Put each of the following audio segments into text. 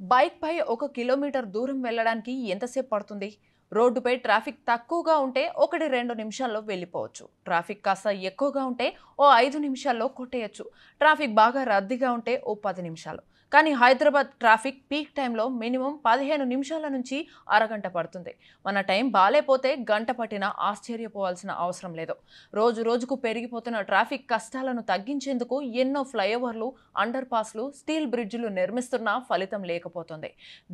Bike పై 1 kilometre దూరం వెళ్ళడానికి ఎంతసేపు పడుతుంది? రోడ్డుపై ట్రాఫిక్ తక్కువగా ఉంటే 1-2 నిమిషాల్లో వెళ్ళిపోవచ్చు. ట్రాఫిక్ కాస్త ఎక్కువగా ఉంటే ఓ 5 నిమిషాల్లో కొట్టేయచ్చు. ట్రాఫిక్ బాగా రద్దీగా ఉంటే ఓ 10 నిమిషాలు. కానీ హైదరాబాద్ ట్రాఫిక్ పీక్ టైంలో మినిమం 15 నిమిషాల నుంచి అరగంట పడుతుంది. మన టైం బాలేపోతే గంట పట్టినా ఆశ్చర్యపోవాల్సిన అవసరం లేదు. రోజు రోజుకు పెరిగిపోతున్న ట్రాఫిక్ కష్టాలను తగ్గించేందుకు ఎన్నో ఫ్లైఓవర్లు, అండర్ పాస్లు, స్టీల్ బ్రిడ్జిలు నిర్మిస్తున్నా ఫలితం లేకపోతుంది.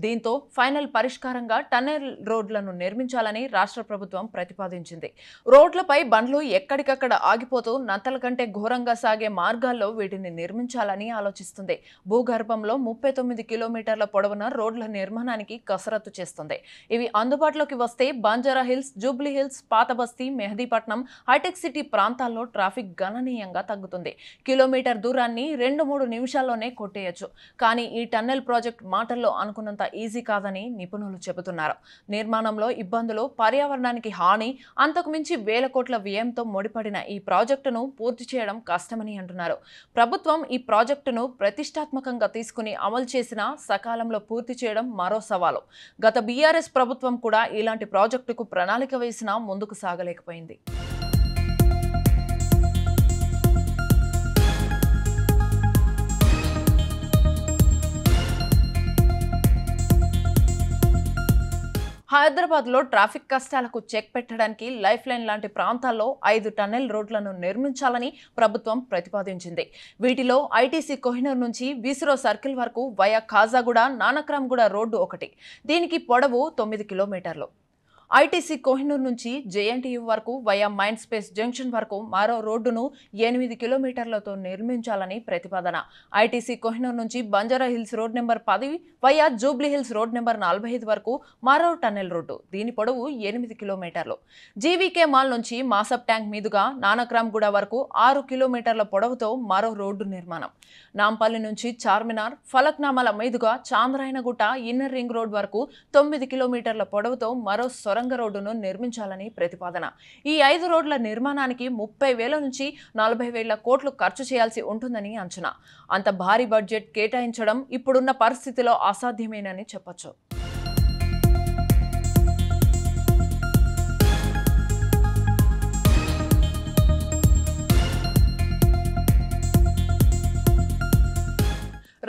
దీంతో ఫైనల్ పరిష్కారంగా టన్నెల్ రోడ్లను నిర్మించాలని రాష్ట్ర ప్రభుత్వం ప్రతిపాదించింది. రోడ్లపై బండ్లు ఎక్కడికక్కడ ఆగిపోతూ నత్తల కంటే ఘోరంగా సాగే మార్గాల్లో వీటిని నిర్మించాలని ఆలోచిస్తుంది. భూగర్భంలో 39 కిలోమీటర్ల పొడవున రోడ్ల నిర్మాణానికి కసరత్తు చేస్తుంది. ఇవి అందుబాటులోకి వస్తే బంజారా హిల్స్, జూబ్లీ హిల్స్, పాతబస్తీ, మెహదీపట్నం, హైటెక్ సిటీ ప్రాంతాల్లో ట్రాఫిక్ గణనీయంగా తగ్గుతుంది. కిలోమీటర్ దూరాన్ని 2-3 నిమిషాల్లోనే కొట్టేయచ్చు. కానీ ఈ టన్నెల్ ప్రాజెక్ట్ మాటల్లో అనుకున్నంత ఈజీ కాదని నిపుణులు చెబుతున్నారు. నిర్మాణంలో ఇబ్బందులు, పర్యావరణానికి హాని, అంతకుమించి వేల కోట్ల వ్యయంతో ముడిపడిన ఈ ప్రాజెక్టును పూర్తి చేయడం కష్టమని అంటున్నారు. ప్రభుత్వం ఈ ప్రాజెక్టును ప్రతిష్టాత్మకంగా తీసుకుని అమలు చేసినా సకాలంలో పూర్తి చేయడం మరో సవాలు. గత బీఆర్ఎస్ ప్రభుత్వం కూడా ఇలాంటి ప్రాజెక్టుకు ప్రణాళిక వేసినా ముందుకు సాగలేకపోయింది. హైదరాబాద్లో ట్రాఫిక్ కష్టాలకు చెక్ పెట్టడానికి లైఫ్ లైన్ లాంటి ప్రాంతాల్లో 5 టన్నెల్ రోడ్లను నిర్మించాలని ప్రభుత్వం ప్రతిపాదించింది. వీటిలో ఐటీసీ కోహినూర్ నుంచి విసిరో సర్కిల్ వరకు వయా ఖాజాగూడ, నానక్రామ్గూడ రోడ్డు ఒకటి. దీనికి పొడవు 9 కిలోమీటర్లు. ఐటీసీ కోహినూర్ నుంచి జేఎన్టీయూ వరకు వయా మైండ్ స్పేస్ జంక్షన్ వరకు మరో రోడ్డును 8 కిలోమీటర్లతో నిర్మించాలని ప్రతిపాదన. ఐటీసీ కోహినూర్ నుంచి Banjara Hills road number 10 via Jubilee hills road number 45 వరకు మరో టన్నెల్ రోడ్డు. దీని పొడవు 8 కిలోమీటర్లు. జీవీకే మాల్ నుంచి మాసప్ ట్యాంక్ మీదుగా నానక్రామ్గూడ వరకు 6 కిలోమీటర్ల పొడవుతో మరో రోడ్డు నిర్మాణం. నాంపల్లి నుంచి చార్మినార్, ఫలక్నామాల మీదుగా చాంద్రాయనగుట్ట ఇన్నర్ రింగ్ రోడ్ వరకు 9 కిలోమీటర్ల పొడవుతో మరో సొరంగ రోడ్డును నిర్మించాలని ప్రతిపాదన. ఈ 5 రోడ్ల నిర్మాణానికి 30,000 నుంచి 40,000 కోట్లు ఖర్చు చేయాల్సి ఉంటుందని అంచనా. అంత భారీ బడ్జెట్ కేటాయించడం ఇప్పుడున్న పరిస్థితిలో అసాధ్యమేనని చెప్పొచ్చు.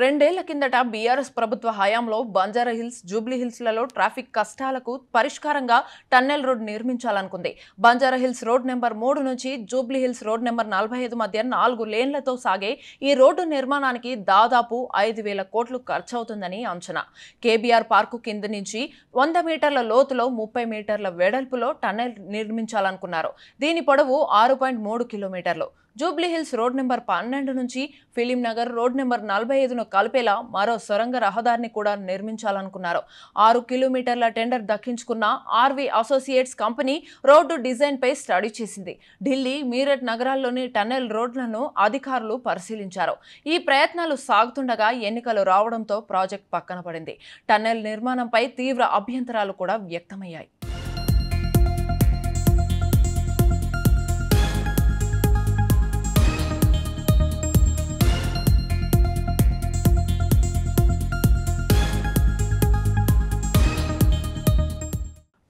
రెండేళ్ల కిందట బీఆర్ఎస్ ప్రభుత్వ హయాంలో బంజారా హిల్స్, జూబ్లీ హిల్స్లలో ట్రాఫిక్ కష్టాలకు పరిష్కారంగా టన్నెల్ రోడ్ నిర్మించాలనుకుంది. బంజారా హిల్స్ రోడ్ నెంబర్ 3 నుంచి జూబ్లీ హిల్స్ రోడ్ నెంబర్ 45 మధ్య 4 లేన్లతో సాగే ఈ రోడ్డు నిర్మాణానికి దాదాపు 5,000 కోట్లు ఖర్చవుతుందని అంచనా. కేబీఆర్ పార్కు కింద నుంచి 100 మీటర్ల లోతులో 30 మీటర్ల వెడల్పులో టన్నెల్ నిర్మించాలనుకున్నారు. దీని పొడవు 6.3 కిలోమీటర్లు. జూబ్లీ హిల్స్ రోడ్ నెంబర్ 12 నుంచి ఫిలిం నగర్ రోడ్ నెంబర్ 45ను కలిపేలా మరో సొరంగ రహదారిని కూడా నిర్మించాలనుకున్నారు. 6 కిలోమీటర్ల టెండర్ దక్కించుకున్న ఆర్వీ అసోసియేట్స్ కంపెనీ రోడ్డు డిజైన్పై స్టడీ చేసింది. ఢిల్లీ, మీరట్ నగరాల్లోని టన్నెల్ రోడ్లను అధికారులు పరిశీలించారు. ఈ ప్రయత్నాలు సాగుతుండగా ఎన్నికలు రావడంతో ప్రాజెక్ట్ పక్కన పడింది. టన్నెల్ నిర్మాణంపై తీవ్ర అభ్యంతరాలు కూడా వ్యక్తమయ్యాయి.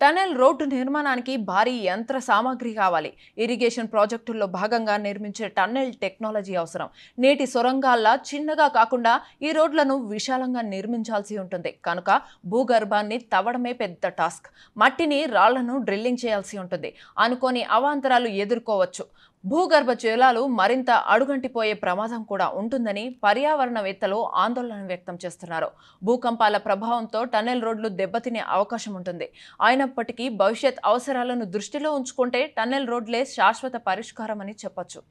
టన్నెల్ రోడ్డు నిర్మాణానికి భారీ యంత్ర సామాగ్రి కావాలి. ఇరిగేషన్ ప్రాజెక్టుల్లో భాగంగా నిర్మించే టన్నెల్ టెక్నాలజీ అవసరం. నీటి సొరంగాల్లా చిన్నగా కాకుండా ఈ రోడ్లను విశాలంగా నిర్మించాల్సి ఉంటుంది. కనుక భూగర్భాన్ని తవ్వడమే పెద్ద టాస్క్. మట్టిని, రాళ్లను డ్రిల్లింగ్ చేయాల్సి ఉంటుంది. అనుకోని అవాంతరాలు ఎదుర్కోవచ్చు. భూగర్భ జలాలు మరింత అడుగంటిపోయే ప్రమాదం కూడా ఉంటుందని పర్యావరణవేత్తలు ఆందోళన వ్యక్తం చేస్తున్నారు. భూకంపాల ప్రభావంతో టన్నెల్ రోడ్లు దెబ్బతినే అవకాశం ఉంటుంది. అయినప్పటికీ భవిష్యత్ అవసరాలను దృష్టిలో ఉంచుకుంటే టన్నెల్ రోడ్లే శాశ్వత పరిష్కారమని చెప్పొచ్చు.